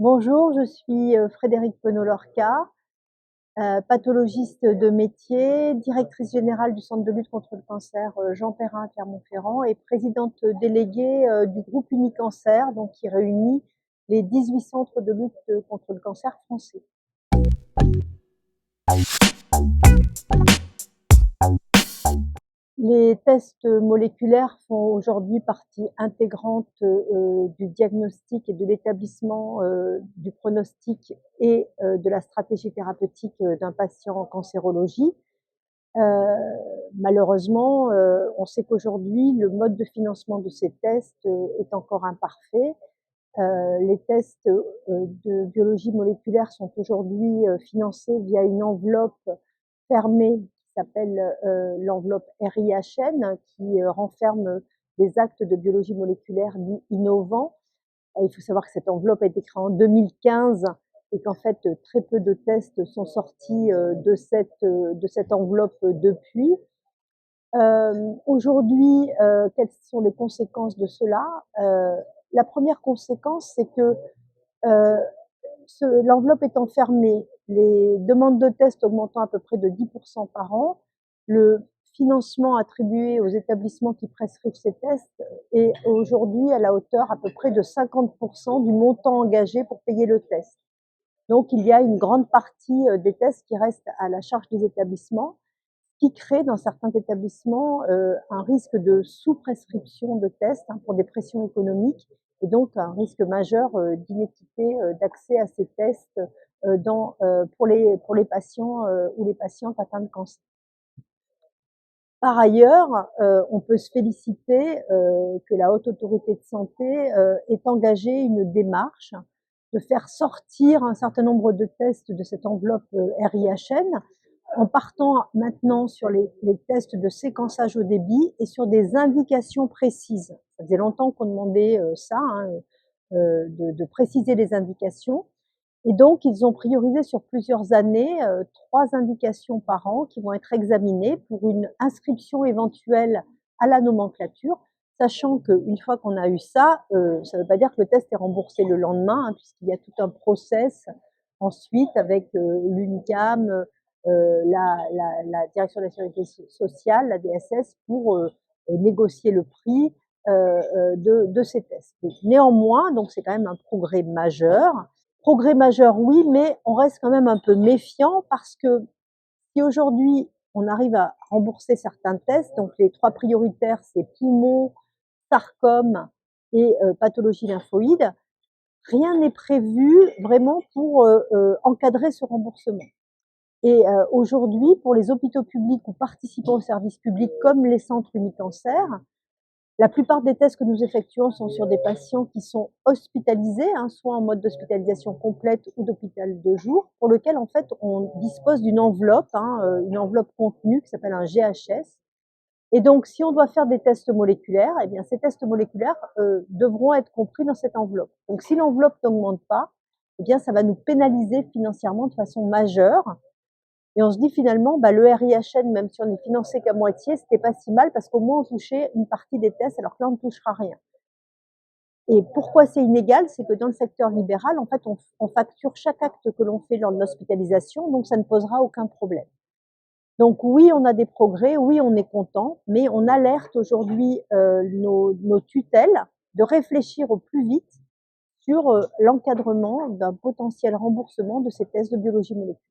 Bonjour, je suis, Frédérique Penaud-Lorca, pathologiste de métier, directrice générale du Centre de lutte contre le cancer, Jean Perrin à Clermont-Ferrand et présidente déléguée, du groupe Unicancer, donc qui réunit les 18 centres de lutte contre le cancer français. Les tests moléculaires font aujourd'hui partie intégrante du diagnostic et de l'établissement du pronostic et de la stratégie thérapeutique d'un patient en cancérologie. Malheureusement, on sait qu'aujourd'hui, le mode de financement de ces tests est encore imparfait. Les tests de biologie moléculaire sont aujourd'hui financés via une enveloppe fermée qui s'appelle l'enveloppe RIHN, qui renferme des actes de biologie moléculaire dits innovants. Il faut savoir que cette enveloppe a été créée en 2015 et qu'en fait très peu de tests sont sortis de cette enveloppe depuis. Aujourd'hui, quelles sont les conséquences de cela? La première conséquence, c'est que l'enveloppe étant fermée, les demandes de tests augmentant à peu près de 10% par an, le financement attribué aux établissements qui prescrivent ces tests est aujourd'hui à la hauteur à peu près de 50% du montant engagé pour payer le test. Donc il y a une grande partie des tests qui restent à la charge des établissements, ce qui crée dans certains établissements un risque de sous-prescription de tests pour des pressions économiques et donc un risque majeur d'inéquité d'accès à ces tests pour les patients ou les patientes atteints de cancer. Par ailleurs, on peut se féliciter que la Haute Autorité de Santé ait engagé une démarche de faire sortir un certain nombre de tests de cette enveloppe RIHN en partant maintenant sur les tests de séquençage au débit et sur des indications précises. Ça faisait longtemps qu'on demandait de préciser les indications. Et donc, ils ont priorisé sur plusieurs années 3 indications par an qui vont être examinées pour une inscription éventuelle à la nomenclature, sachant qu'une fois qu'on a eu ça ne veut pas dire que le test est remboursé le lendemain, puisqu'il y a tout un process ensuite avec l'UNCAM, la Direction de la sécurité sociale, la DSS, pour négocier le prix de ces tests. Néanmoins, donc c'est quand même un progrès majeur. Progrès majeur, oui, mais on reste quand même un peu méfiant parce que si aujourd'hui on arrive à rembourser certains tests, donc les 3 prioritaires, c'est poumons, sarcome et pathologie lymphoïde, rien n'est prévu vraiment pour encadrer ce remboursement. Et aujourd'hui, pour les hôpitaux publics ou participants au service public comme les centres Unicancer, la plupart des tests que nous effectuons sont sur des patients qui sont hospitalisés, soit en mode d'hospitalisation complète ou d'hôpital de jour, pour lequel en fait on dispose d'une enveloppe, une enveloppe contenue qui s'appelle un GHS. Et donc, si on doit faire des tests moléculaires, eh bien ces tests moléculaires devront être compris dans cette enveloppe. Donc, si l'enveloppe n'augmente pas, eh bien ça va nous pénaliser financièrement de façon majeure. Et on se dit finalement, le RIHN, même si on est financé qu'à moitié, c'était pas si mal parce qu'au moins on touchait une partie des tests, alors que là on ne touchera rien. Et pourquoi c'est inégal? C'est que dans le secteur libéral, en fait, on facture chaque acte que l'on fait lors de l'hospitalisation, donc ça ne posera aucun problème. Donc oui, on a des progrès, oui, on est content, mais on alerte aujourd'hui nos tutelles de réfléchir au plus vite sur l'encadrement d'un potentiel remboursement de ces tests de biologie moléculaire.